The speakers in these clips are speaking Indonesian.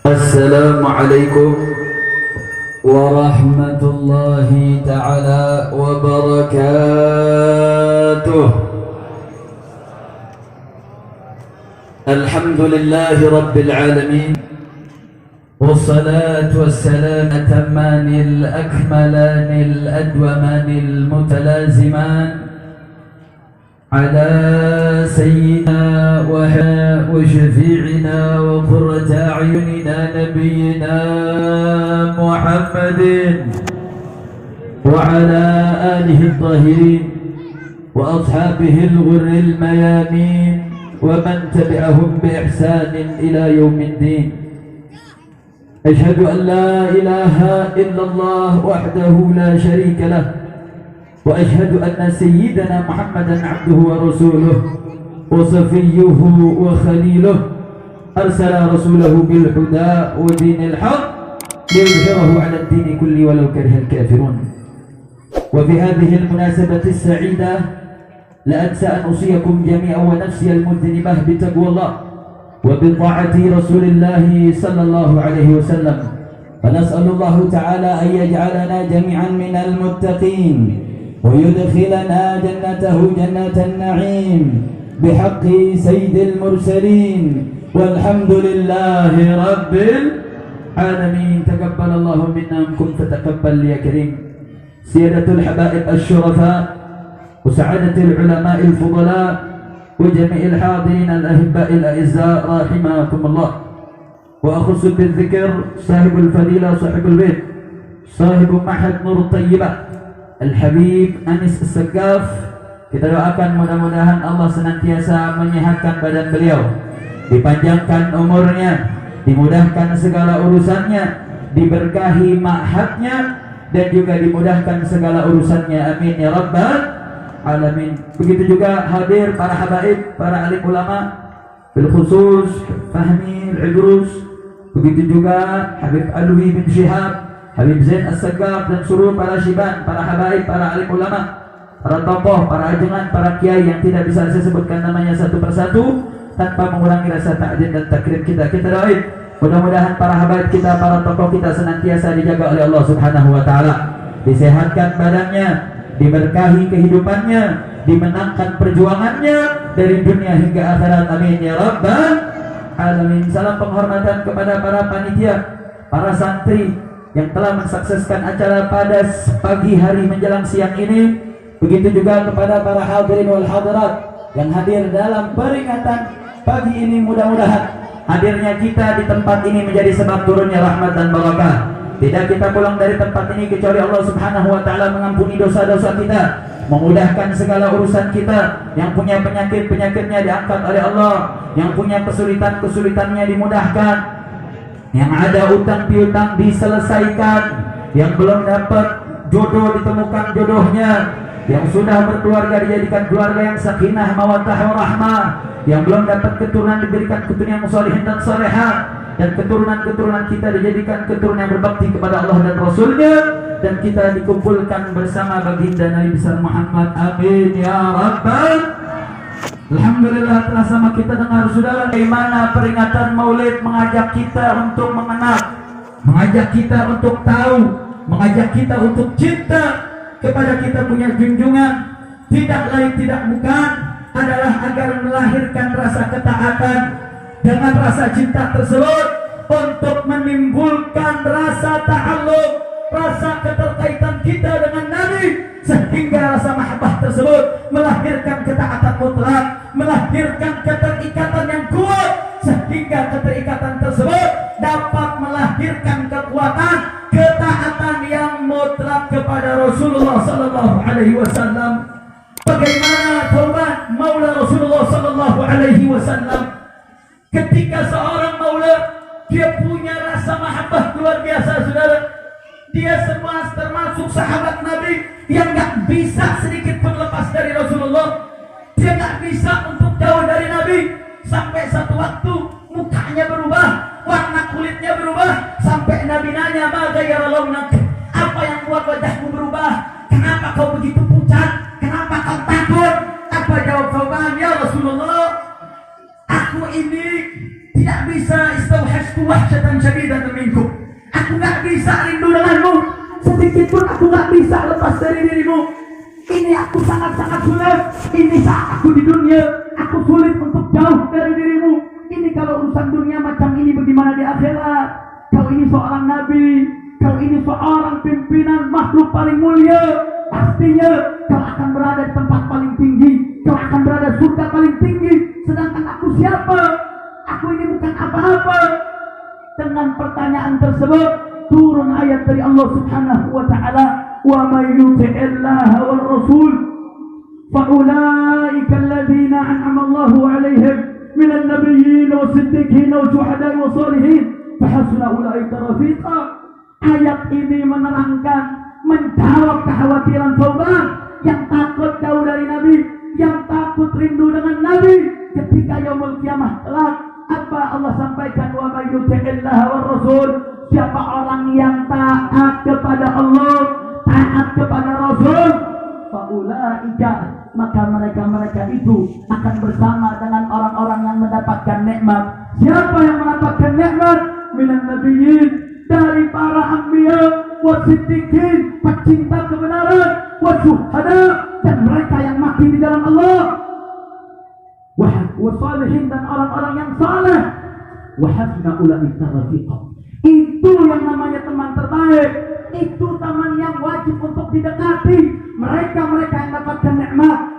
السلام عليكم ورحمة الله تعالى وبركاته. الحمد لله رب العالمين، والصلاة والسلام الأتمان الأكملان الأدومان المتلازمان على سيدنا وشفيعنا وقرة أعيننا نبينا محمد وعلى آله الطاهرين وأصحابه الغر الميامين ومن تبعهم بإحسان إلى يوم الدين. أشهد أن لا إله إلا الله وحده لا شريك له، وأشهد أن سيدنا محمدا عبده ورسوله وصفيه وخليله، أرسل رسوله بالهدى ودين الحق ليظهره على الدين كله ولو كره الكافرون. وفي هذه المناسبة السعيدة لا أنسى أن أوصيكم جميعا ونفسي المذنبة بتقوى الله وبطاعة رسول الله صلى الله عليه وسلم، فنسأل الله تعالى أن يجعلنا جميعا من المتقين ويدخلنا جنته جنة النعيم بحق سيد المرسلين، والحمد لله رب العالمين. تقبل الله منا منكم فتقبل يا كريم. سيادة الحبائب الشرفاء وسعادة العلماء الفضلاء وجميع الحاضرين الأحباء الأعزاء رحمكم الله، وأخص بالذكر صاحب الفضيلة صاحب البيت صاحب معهد نور الطيبة Al-Habib Anis As-Saggaf. Kita doakan mudah-mudahan Allah senantiasa menyehatkan badan beliau, dipanjangkan umurnya, dimudahkan segala urusannya, diberkahi ma'hadnya, dan juga dimudahkan segala urusannya. Amin ya rabbal alamin. Begitu juga hadir para habaib, para alim ulama, bil khusus Fahmi Al-Idrus, begitu juga Habib Alwi bin Syihab, Habib Zain As-Saggaf, dan seluruh para syiban, para habaib, para alim ulama, para tokoh, para ajengan, para kiai yang tidak bisa saya sebutkan namanya satu persatu tanpa mengurangi rasa ta'zim dan takrim kita. Kita doain mudah-mudahan para habaib kita, para tokoh kita senantiasa dijaga oleh Allah Subhanahu wa taala, disehatkan badannya, diberkahi kehidupannya, dimenangkan perjuangannya dari dunia hingga akhirat. Amin ya rabbal alamin. Salam penghormatan kepada para panitia, para santri yang telah mensukseskan acara pada pagi hari menjelang siang ini. Begitu juga kepada para hadirin wal hadirat yang hadir dalam peringatan pagi ini. Mudah-mudahan hadirnya kita di tempat ini menjadi sebab turunnya rahmat dan barakah. Tidak kita pulang dari tempat ini kecuali Allah Subhanahu wa taala mengampuni dosa-dosa kita, memudahkan segala urusan kita. Yang punya penyakit-penyakitnya diangkat oleh Allah, yang punya kesulitan-kesulitannya dimudahkan, yang ada utang piutang diselesaikan, yang belum dapat jodoh ditemukan jodohnya, yang sudah berkeluarga dijadikan keluarga yang sakinah mawaddah warahmah, yang belum dapat keturunan diberikan keturunan yang sholihin dan salihah, dan keturunan-keturunan kita dijadikan keturunan yang berbakti kepada Allah dan Rasulnya, dan kita dikumpulkan bersama baginda Nabi besar Muhammad. Amin ya rabbal. Alhamdulillah, telah sama kita dengar saudara bagaimana peringatan Maulid mengajak kita untuk mengenal, mengajak kita untuk tahu, mengajak kita untuk cinta kepada kita punya junjungan. Tidak lain tidak bukan adalah agar melahirkan rasa ketaatan. Dengan rasa cinta tersebut untuk menimbulkan rasa ta'alluq, rasa keterkaitan kita dengan Nabi, sehingga rasa mahabbah tersebut melahirkan ketaatan mutlak, melahirkan keterikatan yang kuat, sehingga keterikatan tersebut dapat melahirkan kekuatan ketaatan yang mutlak kepada Rasulullah sallallahu alaihi wasallam. Bagaimana taubat Maula Rasulullah sallallahu alaihi wasallam? Ketika seorang maula dia punya rasa mahabbah luar biasa saudara. Dia semua termasuk sahabat Nabi yang gak bisa sedikit pun lepas dari Rasulullah. Dia gak bisa untuk jauh dari Nabi. Sampai satu waktu mukanya berubah, warna kulitnya berubah, sampai Nabi nanya, "Ma ghayyara launak?" Apa yang buat wajahmu berubah? Kenapa kau begitu pucat? Kenapa kau takut? Apa jawab Thawban? Ya Rasulullah, aku ini tidak bisa istauhastu wahsyatan syadid aku sangat-sangat sulit. Ini saat aku di dunia, aku sulit untuk jauh dari dirimu. Ini kalau urusan dunia macam ini, bagaimana di akhirat? Kau ini seorang nabi, kau ini seorang pimpinan makhluk paling mulia. Pastinya kau akan berada di tempat paling tinggi, kau akan berada di surga paling tinggi. Sedangkan aku siapa? Aku ini bukan apa-apa. Dengan pertanyaan tersebut turun ayat dari Allah Subhanahu wa taala, wa may yuti'illaha war rasul fa ulaika alladziina an'ama Allahu 'alaihim minan nabiyyin was-siddiqin wasyuhada'i was-shalihin fa hasuna ulaika rafiqa. Ayat ini menerangkan, menjawab kekhawatiran Thauban yang takut jauh dari Nabi, yang takut rindu dengan Nabi ketika yaumul kiamah kelak. Apa Allah sampaikan? Wa may yuti'illaha war rasul, siapa orang yang taat kepada Allah, taat kepada Rasul, faulaika, maka mereka itu akan bersama dengan orang-orang yang mendapatkan nikmat. Siapa yang mendapatkan nikmat? Minan nabiyyin, dari para anbiya, wasiddiqin, pecinta kebenaran, wasyuhada, dan mereka yang mati di jalan Allah, wasalihin, dan orang-orang yang saleh. Wa hasuna ulaika rafiqa. Itu yang namanya teman terbaik. Itu teman yang wajib untuk didekati. Mereka yang dapatkan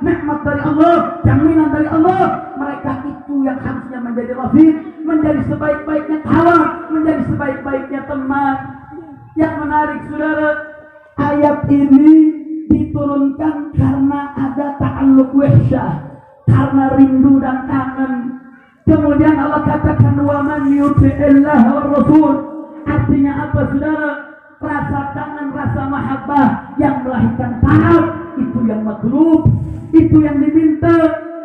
nikmat dari Allah, jaminan dari Allah. Mereka itu yang harusnya menjadi rafiq, menjadi sebaik-baiknya kawan, menjadi sebaik-baiknya teman. Yang menarik saudara, ayat ini diturunkan karena ada ta'alluq wahsyah, karena rindu dan kangen. Kemudian Allah katakan wa man yuti'illah war rasul. Artinya apa saudara? Rasa kangen, rasa mahabbah yang melahirkan taat, itu yang matlub, itu yang diminta.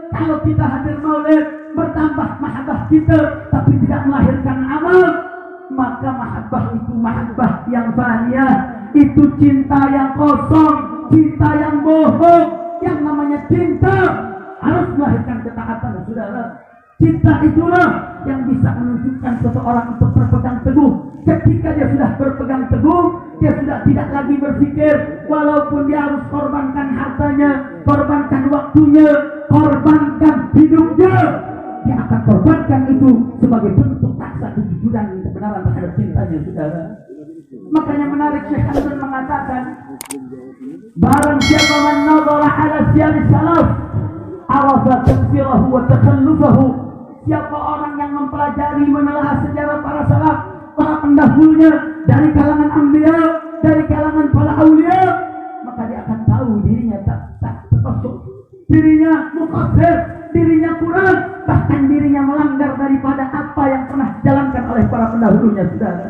Kalau kita hadir maulid, bertambah mahabbah kita tapi tidak melahirkan amal, maka mahabbah itu mahabbah yang faniyah, itu cinta yang kosong, cinta yang bohong. Yang namanya cinta harus melahirkan ketaatan saudara. Cinta itulah yang bisa menunjukkan seseorang untuk berpegang teguh. Ketika dia sudah berpegang teguh, dia sudah tidak lagi berpikir, walaupun dia harus korbankan hartanya, korbankan waktunya, korbankan hidupnya, dia akan korbankan itu sebagai bentuk rasa kejujuran dan kebenaran terhadap cintanya saudara. Makanya menarik, Syekh Hamdan mengatakan, barang siapa man nadhara ala siyar salaf arafa tafsirahu wa takhallufahu. Siapa orang yang mempelajari, menelaah sejarah para salaf, para pendahulunya, dari kalangan anbiya, dari kalangan para aulia, maka dia akan tahu dirinya tak termasuk, dirinya muqassir, dirinya kurang, bahkan dirinya melanggar daripada apa yang pernah dijalankan oleh para pendahulunya saudara.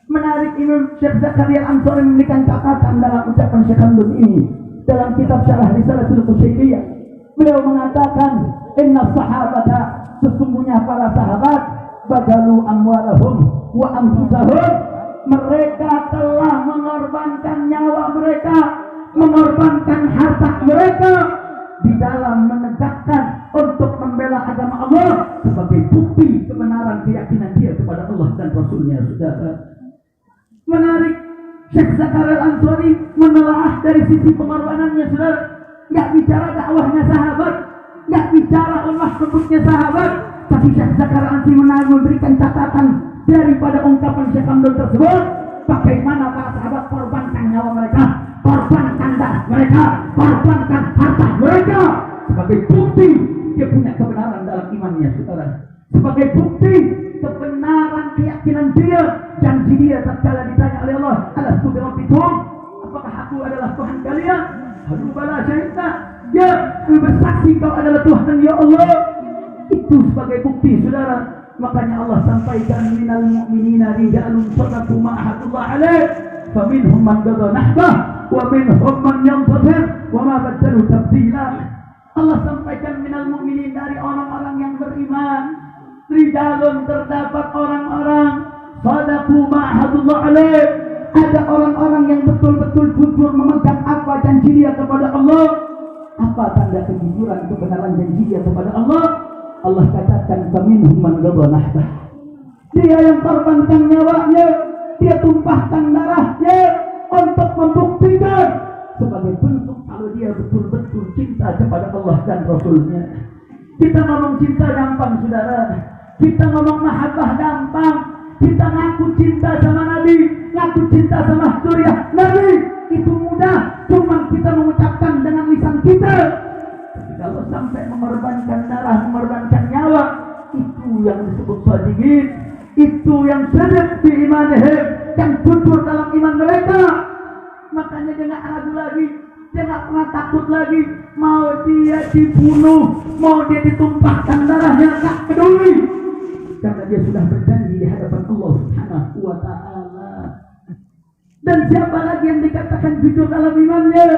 Menarik, Imam Syekh Zakaria Al-Ansari memberikan catatan dalam ucapan Syekh Hamdan ini dalam kitab Syarah Risalatul Qusairiyah. Beliau mengatakan, inna sahabata, sesungguhnya para sahabat, badalu amwalahum wa anfusahum, mereka telah mengorbankan nyawa mereka, mengorbankan harta mereka di dalam menegakkan untuk membela agama Allah sebagai bukti kebenaran keyakinan dia kepada Allah dan Rasulnya saudara. Menarik, Syekh Zakaria Al-Ansari menelaah dari sisi pengorbanannya saudara. Nggak bicara dakwahnya sahabat, nggak bicara Allah sebutnya sahabat, tapi Syekh Zakaria Al-Ansari memberikan catatan daripada ungkapan Syekh Hamdan tersebut, bagaimana para sahabat korbankan nyawa mereka, korbankan darah mereka, korbankan harta mereka sebagai bukti dia punya kebenaran dalam imannya saudara, sebagai bukti kebenaran keyakinan dia, janji dia tatkala ditanya oleh Allah, alastu bi rabbikum, apakah aku adalah Tuhan kalian? Halu bala syahidna, ya, bersaksi kau adalah Tuhan ya Allah. Itu sebagai bukti saudara. Makanya Allah sampaikan, minal mu'minina rijalun sadaqu ma ahadullah alaih, faminhum man qada nahbah wa minhum man yantazir wa ma badalu tabdila. Allah sampaikan minal mu'minin, dari orang-orang yang beriman, rijalun, terdapat orang-orang sadaqu ma ahadullah alaih, ada orang-orang yang betul-betul jujur memegang apa janji dia kepada Allah. Apa tanda kejujuran kebenaran janji dia kepada Allah? Allah katakan, faminhum man qada nahbah, dia yang korbankan nyawanya, dia tumpahkan darahnya untuk membuktikan sebagai bentuk kalau dia betul-betul cinta kepada Allah dan Rasulnya. Kita ngomong cinta gampang saudara, kita ngomong mahabbah gampang, kita ngaku cinta sama Nabi, ngaku cinta sama suriah Nabi, itu mudah, cuma kita mengucapkan dengan lisan kita. Tapi kalau sampai mengorbankan darah, mengorbankan nyawa, itu yang disebut shadiqin, itu yang shadiq fi imanihim, yang jujur dalam iman mereka. Makanya dia nggak ragu lagi, dia nggak pernah takut lagi, mau dia dibunuh, mau dia ditumpahkan darahnya, nggak peduli, karena dia sudah berjanji di hadapan Allah Subhanahu wa Ta'ala. Dan siapa lagi yang dikatakan jujur dalam imannya?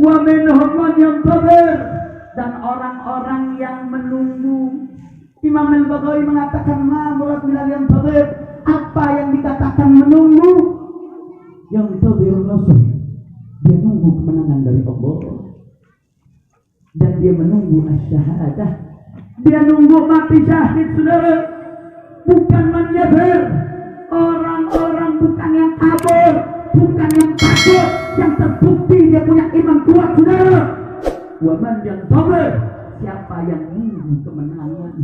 Wa minhum man yantazir, dan orang-orang yang menunggu. Imam Al-Baghawi mengatakan ma murad minal yantazir, apa yang dikatakan menunggu? Yang tadhir nasr, dia nunggu kemenangan dari Allah, dan dia menunggu asy-syahadah, dia nunggu mati syahid saudara, bukan menyabir. Orang-orang bukan yang kabur, bukan yang takut, yang terbukti dia punya iman kuat saudara. Wa man yantazir, siapa yang nunggu kemenangan,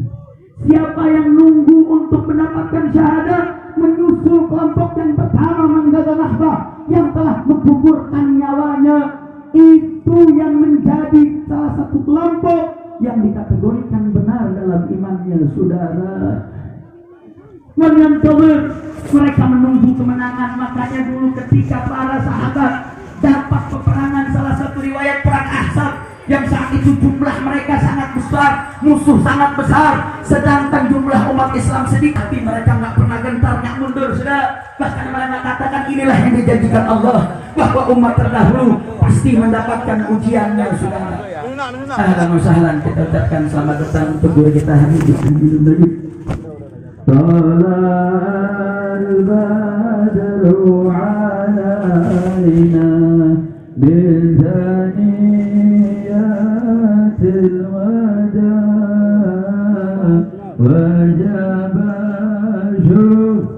siapa yang nunggu untuk mendapatkan syahadat, menyusul kelompok yang pertama menggaza nahbah, yang telah menggugurkan nyawanya, itu yang menjadi salah satu kelompok yang dikategorikan benar dalam imannya saudara. Menyantawir, mereka menunggu kemenangan. Makanya dulu ketika para sahabat dapat peperangan, salah satu riwayat perang Ahzab, yang saat itu jumlah mereka sangat besar, musuh sangat besar, sedangkan jumlah umat Islam sedikit, tapi mereka nggak pernah gentar, nggak mundur sudah. Bahkan mereka katakan inilah yang dijanjikan Allah, bahwa umat terdahulu pasti mendapatkan ujiannya sudah. Ahlan wa sahlan, kita ucapkan selamat datang untuk guru kita hari ini. Talal badru alaina min thaniyatil wada wajaba syuh.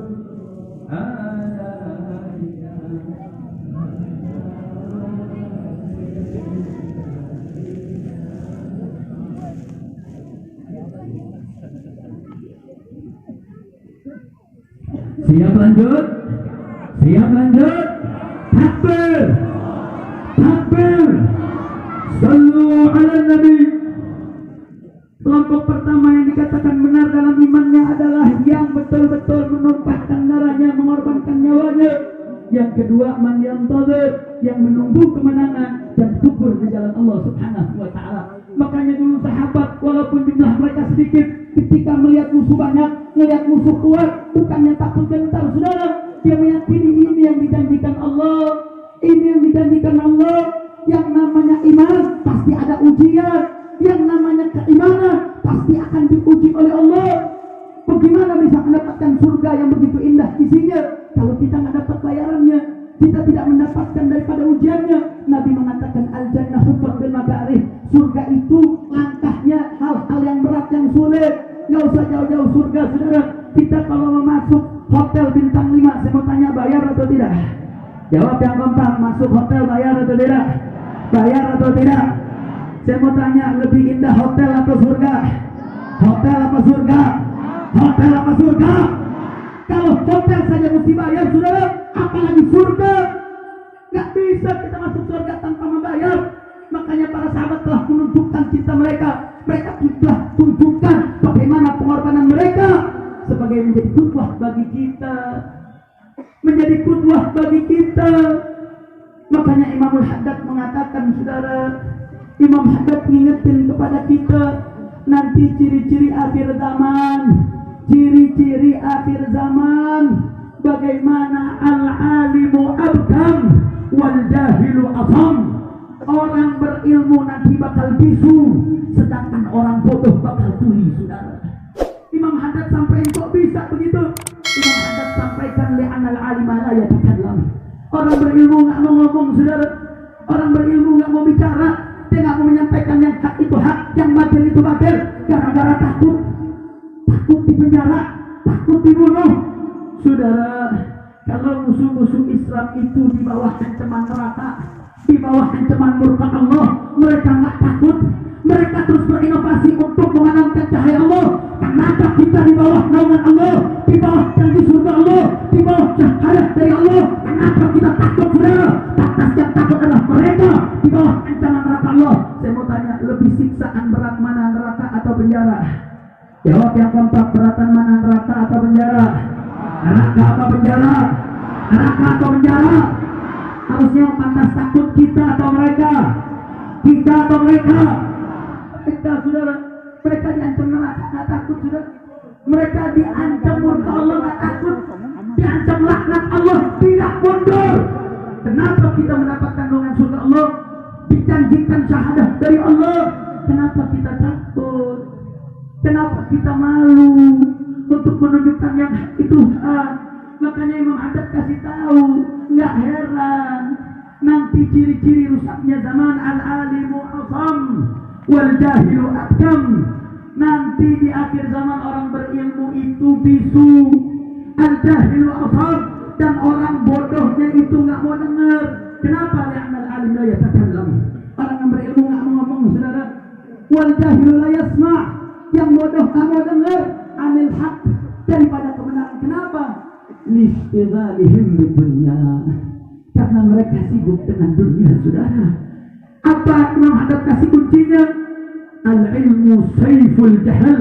Siap lanjut? Siap lanjut? Takbir! Takbir! Sallu ala Nabi. Kelompok pertama yang dikatakan benar dalam imannya adalah yang betul-betul menumpahkan darahnya, mengorbankan nyawanya. Yang kedua, man yantazir, yang menunggu kemenangan dan syukur di jalan Allah Subhanahu wa Ta'ala. Makanya dulu sahabat, walaupun jumlah mereka sedikit, ketika melihat musuh banyak, melihat musuh kuat, bukannya takut gentar saudara, dia meyakini ini yang dijanjikan Allah, ini yang dijanjikan Allah. Yang namanya iman pasti ada ujian, yang namanya keimanan pasti akan diuji oleh Allah. Bagaimana bisa mendapatkan surga yang begitu indah isinya kalau kita nggak dapat bayarannya, kita tidak mendapatkan daripada ujiannya? Nabi mengatakan al-jannah huffat bil makarih, surga itu langkahnya hal-hal yang berat, yang sulit. Nggak usah jauh-jauh surga saudara. Kita kalau mau masuk hotel bintang 5, saya mau tanya bayar atau tidak? Jawab yang gampang, masuk hotel bayar atau tidak? Bayar atau tidak? Saya mau tanya, lebih indah hotel atau surga? Hotel apa surga? Hotel apa surga? Kalau hotel saja mesti bayar saudara, apalagi surga? Gak bisa kita masuk surga tanpa membayar. Makanya para sahabat telah menunjukkan cinta mereka. Mereka sudah tunjukkan bagaimana pengorbanan mereka sebagai menjadi qudwah bagi kita, menjadi qudwah bagi kita. Makanya Imamul Haddad mengatakan saudara, Imam Haddad ngingetin kepada kita nanti ciri-ciri akhir zaman, ciri-ciri akhir zaman, bagaimana al-alimu abkam wal jahilu afam. Orang berilmu nanti bakal bisu, sedangkan orang bodoh bakal tuli saudara. Imam Haddad sampaikan, kok bisa begitu? Imam Haddad sampaikan li'anal alima la yatakallam. Orang berilmu nggak mau ngomong saudara, orang berilmu nggak mau bicara, dia nggak mau menyampaikan yang hak itu hak, yang batil itu batil, gara-gara takut dipenjara, takut dibunuh. Saudara, kalau musuh-musuh Islam itu di bawah ancaman neraka, di bawah ancaman murka Allah, mereka nggak takut. Mereka terus berinovasi untuk menganamkan cahaya Allah. Kenapa kita di bawah naungan Allah, di bawah janji surga Allah, di bawah cahaya dari Allah? Kenapa kita takut, saudara? Atas yang takut adalah mereka di bawah ancaman neraka Allah. Saya mau tanya, lebih siksaan berat mana, neraka atau penjara? Jawab yang kompak, beratan mana, neraka atau penjara? Neraka atau penjara? Neraka atau penjara? Harusnya pantas takut kita atau mereka? Kita atau mereka? Mereka, saudara. Mereka diancam neraka, nggak takut, saudara. Mereka diancam murka Allah, nggak takut. Diancam laknat Allah, tidak mundur. Kenapa kita mendapatkan naungan surga Allah? Dijanjikan syahadah dari Allah. Kenapa kita takut? Kenapa kita malu untuk menunjukkan yang itu? Makanya Imam Haddad kasih tahu, nggak heran nanti ciri-ciri rusaknya zaman, al-alimu asam wal jahilu akam. Nanti di akhir zaman orang berilmu itu bisu, al-jahilu asam, dan orang bodohnya itu nggak mau dengar. Kenapa? Li'anna al-alim la yatakallam. Orang yang berilmu nggak mau ngomong, saudara. Wal jahilu la yasma', yang bodoh nggak mau dengar anil haq, daripada kebenaran. Kenapa? Listighalihim bidunya, karena mereka sibuk dengan dunia, saudara. Apa Imam Haddad kasih kuncinya? Al-ilmu sayful jahal.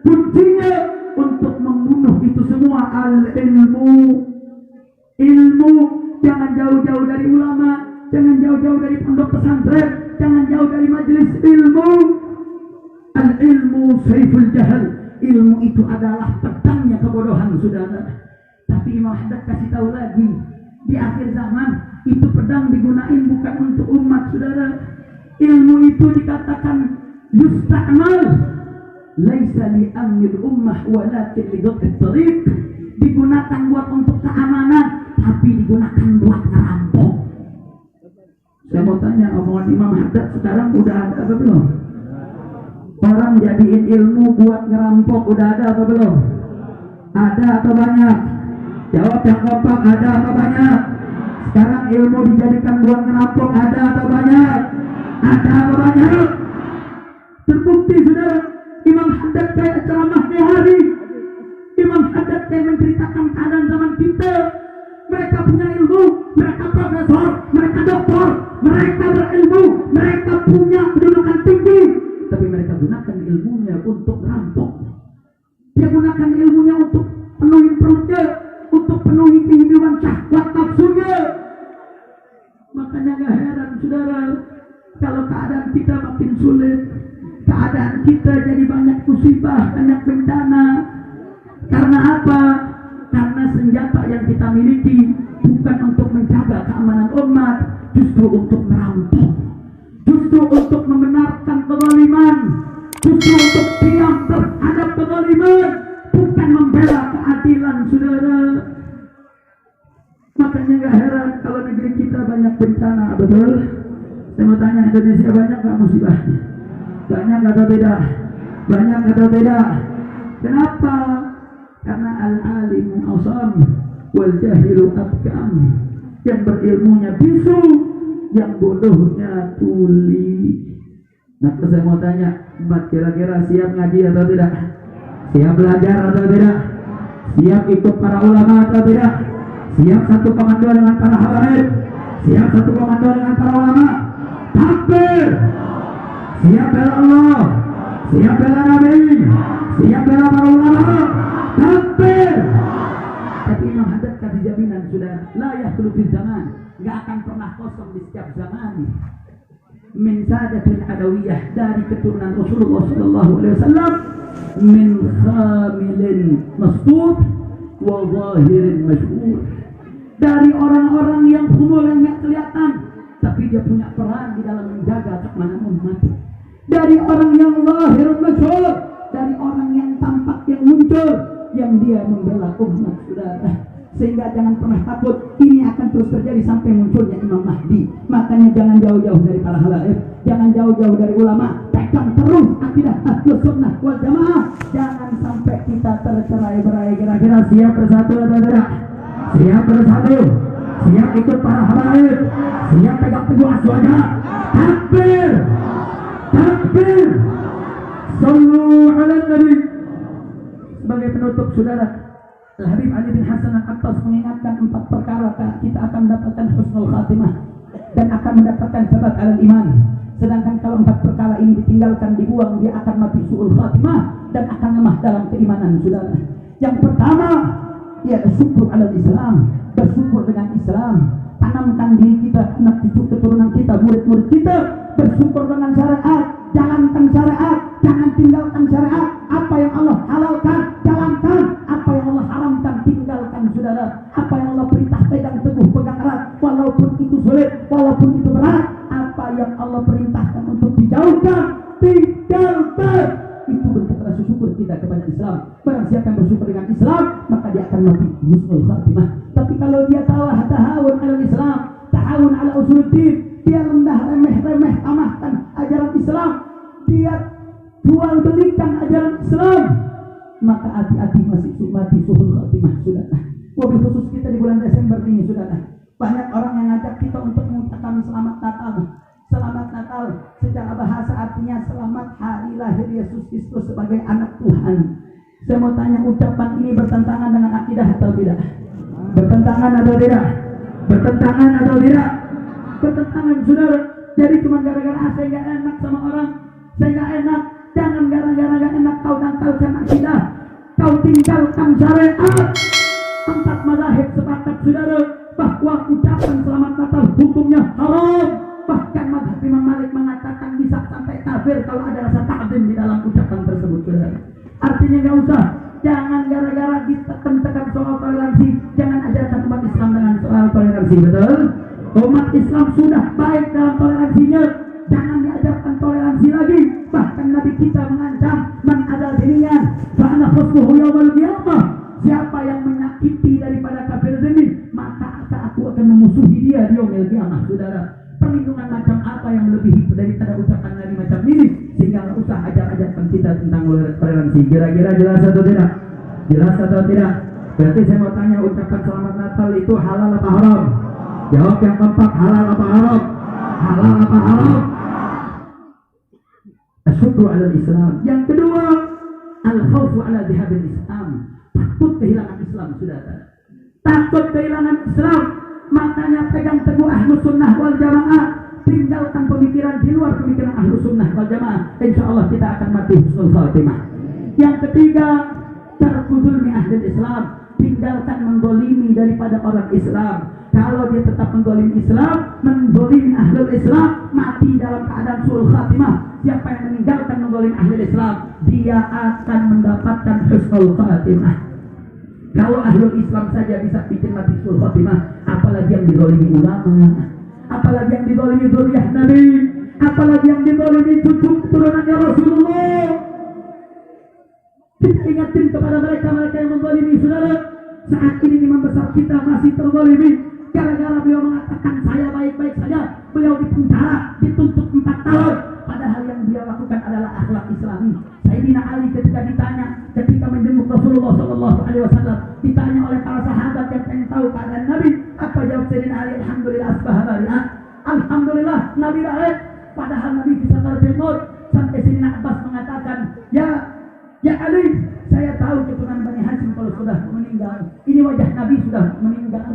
Kuncinya untuk membunuh itu semua al-ilmu. Ilmu, jangan jauh-jauh dari ulama, jangan jauh-jauh dari pondok pesantren, jangan jauh dari majelis ilmu. Al-ilmu sayful jahal. Ilmu itu adalah pedangnya kebodohan, saudara. Tapi Imam Haddad kasih tahu lagi, di akhir zaman itu pedang digunain bukan untuk umat, saudara. Ilmu itu dikatakan yusta'mal laisa li amnil ummah walakin li dhaqit tariq. Digunakan buat untuk keamanan, tapi digunakan buat ngerampok. Saya mau tanya, omongan Imam Haddad sekarang udah ada apa belum? Orang jadiin ilmu buat ngerampok udah ada apa belum? Ada atau banyak? Jawab yang kompak, ada atau banyak? Sekarang ilmu dijadikan buat ngerampok, ada atau banyak? Ada atau banyak? Terbukti, saudara. Imam Haddad kayak ceramahnya hari. Imam Haddad kayak menceritakan keadaan zaman kita. Mereka punya ilmu, mereka profesor, mereka doktor, mereka berilmu, mereka punya kedudukan tinggi, tapi mereka gunakan ilmunya untuk ngerampok. Dia gunakan ilmunya untuk penuhi perutnya, untuk penuhi kehidupan syahwat nafsunya. Makanya gak heran, saudara, kalau keadaan kita makin sulit, keadaan kita jadi banyak musibah, banyak bencana. Karena apa? Karena senjata yang kita miliki bukan untuk menjaga keamanan umat, justru untuk merampok, justru untuk membenarkan kezaliman, justru untuk diam terhadap kezaliman, bukan membela keadilan, saudara. Makanya gak heran kalau negeri kita banyak bencana, betul? Saya mau tanya, Indonesia banyak gak musibahnya? Banyak atau tidak? Banyak atau tidak? Kenapa? Karena al-alimu asam wal jahilu abkam. Yang berilmunya bisu, yang bodohnya tuli. Nah, saya mau tanya, umat kira-kira siap ngaji atau tidak? Siap belajar atau tidak? Siap ikut para ulama atau tidak? Siap satu komando dengan para habaib? Siap satu komando dengan para ulama? Takbir! Siap bela Allah, siap bela Nabi, siap bela para ulama. Takbir! Tapi Imam Haddad kasih jaminan, sudah la yakhlu fil zaman, enggak akan pernah kosong di setiap zaman. Min sadatil adawiyah, dari keturunan Rasulullah sallallahu alaihi wasallam, min khamilin mastur wa zahirin masyhur. Dari orang-orang yang humul, yang enggak kelihatan, tapi dia punya peran di dalam menjaga keamanan umat. Dari orang yang zahirun masyhur, dari orang yang tampak, yang muncul, yang dia membela umat, saudara. Sehingga jangan pernah takut, ini akan terus terjadi sampai munculnya Imam Mahdi. Makanya jangan jauh-jauh dari para halaif, jangan jauh-jauh dari ulama, pegang terus akidah Ahlus Sunnah wal Jamaah. Jangan sampai kita tercerai-berai. Kira-kira siap bersatu atau tidak? Siap bersatu, siap ikut para habaib, siap pegang teguh aswada. Takbir, takbir. Sallu ala nabi. Sebagai penutup saudara, Al-Habib Ali bin Hasan Al-Attas mengingatkan 4 perkara kita akan mendapatkan husnul khatimah dan akan mendapatkan sabat al iman. Sedangkan kalau 4 perkara ini ditinggalkan, dibuang, dia akan mati su'ul khatimah dan akan lemah dalam keimanan saudara. Yang pertama, ya syukur ala Islam, bersyukur dengan Islam. Tanamkan diri kita, anak cucu keturunan kita, murid-murid kita bersyukur dengan syariat, jalankan syariat, jangan tinggalkan syariat. Apa yang Allah halalkan, jalankan. Apa yang Allah haramkan, tinggalkan saudara. Apa yang Allah perintah, pegang teguh, pegang erat, walaupun itu sulit, walaupun itu berat. Apa yang Allah perintahkan untuk dijauhkan, tinggalkan. Itu bentuk rasa syukur kita kepada Islam. Barang siapa yang bersyukur dengan Islam, maka dia akan mati husnul khatimah. Tapi kalau dia tahawun ala Islam, tahawun ala usuluddin, dia rendah, remeh tamahkan ajaran Islam, dia jual belikan ajaran Islam, maka hati-hati masih mati suhul khatimah saudara. Wabil khusus kita di bulan Desember ini saudara, banyak orang yang ngajak kita untuk mengucapkan selamat Natal. Selamat Natal secara bahasa artinya selamat hari lahir Yesus Kristus sebagai anak Tuhan. Saya mau tanya, ucapan ini bertentangan dengan akidah atau tidak? Bertentangan atau tidak? Bertentangan atau tidak? Bertentangan saudara. Jadi cuma gara-gara saya nggak enak sama orang, saya nggak enak. Jangan gara-gara nggak enak kau dangkalkan akidah, kau tinggalkan syariat. 4 mazhab sepakat saudara bahwa ucapan selamat Natal hukumnya haram. Bahkan mazhab Imam Malik mengatakan bisa sampai kafir kalau ada rasa ta'zim di dalam ucapan tersebut saudara. Artinya nggak usah, jangan gara-gara ditekan soal toleransi, jangan ajarkan umat Islam dengan soal toleransi, betul? Umat Islam sudah baik dalam toleransinya, jangan diajarkan toleransi lagi. Bahkan Nabi kita mengancam, man ada dirinya, fa'ana khusbuhu yawmal qiyamah. Siapa yang menyakiti daripada kafir ini, maka aku akan memusuhi dia di yaumil qiyamah saudara. Perlindungan macam apa yang melebihi daripada ucapan Nabi macam ini, sehingga nggak usah ajar-ajarkan kita tentang toleransi. Kira-kira jelas atau tidak? Jelas atau tidak? Berarti saya mau tanya, ucapan selamat Natal itu halal apa haram? Jawab yang keempat, halal apa haram? Halal apa haram? Asyukru ala Islam. Yang kedua, al-khawfu ala dhihabil Islam. Takut kehilangan Islam saudara. Takut kehilangan Islam. Makanya pegang teguh ahlus sunnah wal jamaah, tinggalkan pemikiran di luar pemikiran ahlus sunnah wal jamaah. Insya Allah kita akan mati husnul khatimah. Yang ketiga, tarkudulmi ahli Islam, tinggalkan mendolimi daripada orang Islam. Kalau dia tetap mendolimi Islam, mendolimi ahlul Islam, mati dalam keadaan suul khatimah. Siapa yang meninggalkan mendolimi ahlul Islam, dia akan mendapatkan husnul khatimah. Kalau ahlul Islam saja bisa bikin mati suul khatimah, apalagi yang dizalimi ulama, apalagi yang dizalimi dzurriyyah Nabi, apalagi yang dizalimi cucu keturunannya Rasulullah. Kita ingatin kepada mereka yang menzalimi saudara. Saat ini imam besar kita masih terzalimi gara-gara beliau mengatakan saya baik-baik saja, beliau dipenjara, dituntut 4 tahun. Padahal yang dia lakukan adalah akhlak Islami. Sayyidina Ali ketika menjenguk Rasulullah SAW, ditanya oleh para sahabat yang pengen tahu keadaan Nabi, apa jawab Sayyidina Ali? Alhamdulillah asbah bari'ah. Alhamdulillah Nabi baik. Padahal Nabi bisa tertimur. Sampai Sayyidina Abbas mengatakan, Ya Ali, saya tahu keturunan Bani Hashim kalau sudah meninggal. Ini wajah Nabi sudah meninggal.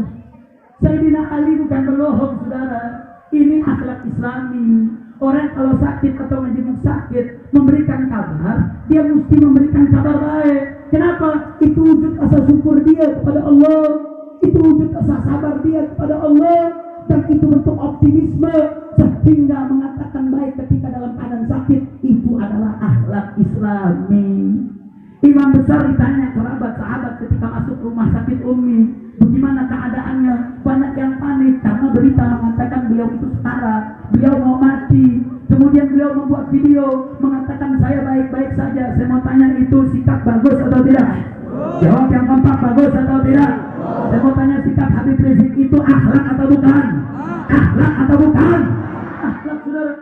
Sayyidina Ali bukan berbohong saudara. Ini akhlak Islami. Orang kalau sakit atau menjenguk sakit, memberikan kabar, dia mesti memberikan kabar baik. Kenapa? Itu wujud rasa syukur dia kepada Allah. Itu wujud rasa sabar dia kepada Allah. Dan itu bentuk optimisme, sehingga mengatakan baik ketika dalam keadaan sakit. Itu adalah akhlak Islami. Imam besar ditanya kerabat sahabat ketika masuk rumah sakit Ummi, bagaimana keadaannya? Banyak yang panik karena berita mengatakan beliau itu setara, beliau mau mati. Kemudian beliau membuat video mengatakan saya baik-baik saja. Saya mau tanya, itu sikap bagus atau tidak? Jawab yang keempat, bagus atau tidak? Saya mau tanya, sikap Habib Rizik itu akhlak atau bukan? Akhlak atau bukan? Akhlak saudara.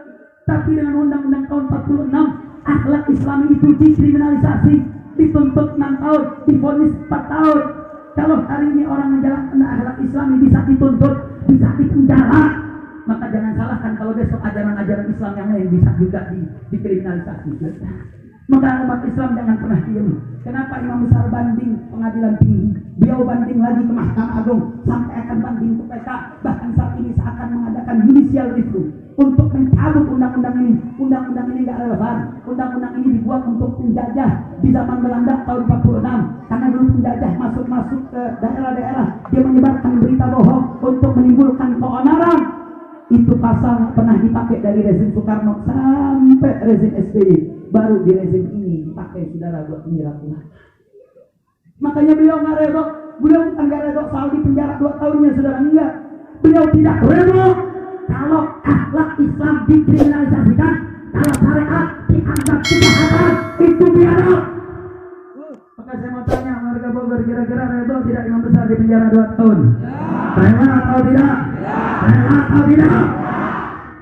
Tapi dengan undang-undang tahun 46, akhlak Islami itu dikriminalisasi, dituntut 6 tahun, divonis 4 tahun. Kalau hari ini orang menjalankan akhlak Islami bisa dituntut, bisa dipenjara, maka jangan salahkan kalau besok ajaran-ajaran Islam yang lain bisa juga dikriminalisasi. Maka umat Islam jangan pernah diam. Kenapa Imam Besar banding pengadilan tinggi? Beliau banding lagi ke Mahkamah Agung, sampai akan banding ke PK. Bahkan saat ini seakan mengadakan judicial review untuk mencabut undang-undang ini. Undang-undang ini nggak relevan. Undang-undang ini dibuat untuk penjajah di zaman Belanda tahun 46. Karena dulu penjajah masuk ke daerah-daerah, dia menyebarkan berita bohong untuk menimbulkan keonaran. Itu pasal pernah dipakai dari rezim Soekarno sampai rezim SBY. Baru di rezim ini dipakai saudara buat penjara umat. Makanya beliau nggak redho. Beliau bukan nggak redho soal di penjara 2 tahunnya saudara, enggak. Beliau tidak redho kalau akhlak Islam dikriminalisasikan, kalau syariat dianggap kejahatan, itu biadab. Maka saya mau tanya warga Bogor, kira-kira redho tidak Imam Besar di penjara 2 tahun? Rela atau tidak? Rela atau tidak?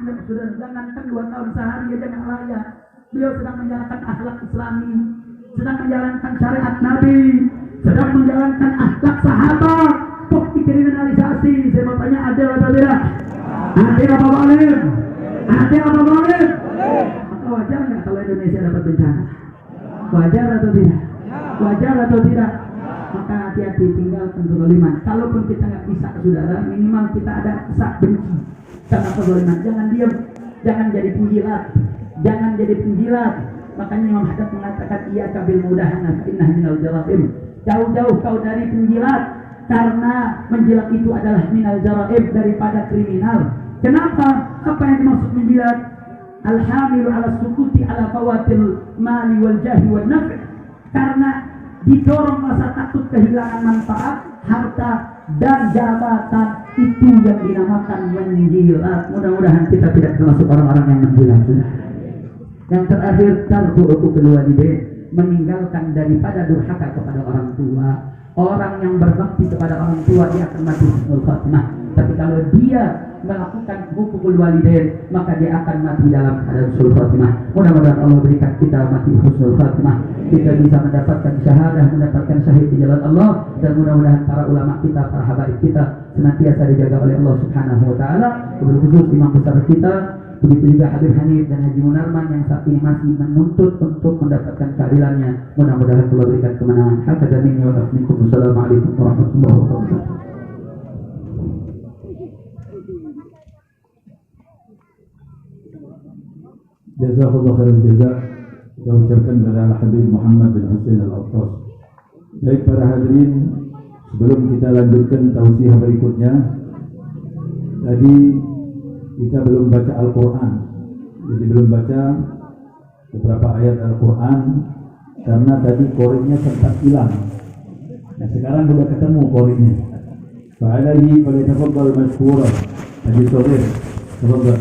Ya sudah, jangankan 2 tahun sehari aja nggak layak. Beliau sedang menjalankan akhlak Islami, sedang menjalankan syariat Nabi, sedang menjalankan akhlak sahabat. Kok dikriminalisasi? Saya mau tanya, adil atau tidak? Adil apa boleh? Adil apa boleh? Maka wajar nggak kalau Indonesia dapat bencana? Wajar atau tidak? Wajar atau tidak? Maka hati-hati, tinggalkan kezaliman. Kalaupun kita nggak bisa, saudara, minimal kita ada rasa benci sama kezaliman. Jangan diam, jangan jadi penjilat. Jangan jadi penjilat. Makanya Imam Haddad mengatakan iya kabil mudahana innah minal jaraim. Jauh-jauh kau dari penjilat, karena menjilat itu adalah minal jaraim, daripada kriminal. Kenapa? Apa yang dimaksud menjilat? Alhamilu ala sukuti ala fawatil mali wal jahi wal naf'. Karena didorong rasa takut kehilangan manfaat, harta dan jabatan, itu yang dinamakan menjilat. Mudah-mudahan kita tidak termasuk orang-orang yang menjilat, sudah. Yang terakhir, tarku uqul walidain, meninggalkan daripada durhaka kepada orang tua. Orang yang berbakti kepada orang tua dia akan mati husnul khatimah. Tapi kalau dia melakukan hukukul walidain, maka dia akan mati dalam keadaan husnul khatimah. Mudah-mudahan Allah berikan kita mati husnul khatimah. Kita bisa mendapatkan syahadah, mendapatkan syahid di jalan Allah, dan mudah-mudahan para ulama kita, para habaib kita senantiasa dijaga oleh Allah Subhanahu wa taala. Khusus imam besar kita, begitu juga Habib Hanif dan Haji Munarman yang saat ini masih menuntut untuk mendapatkan keadilannya. Mudah-mudahan Allah berikan kemenangan. Hakadha minni wa minkum. Wassalamualaikum warahmatullahi wabarakatuh. Jazakallahu khairan jazak. Kita ucapkan kepada Habib Muhammad bin Hussein Al-Attas. Baik para hadirin, sebelum kita lanjutkan tausiah berikutnya, tadi kita belum baca Al-Quran. Jadi belum baca beberapa ayat Al-Quran karena tadi korinnya sempat hilang. Nah sekarang sudah ketemu korinnya. Fa'alaihi falyatafaddal mashkura. Haji Sohir, tafadhal.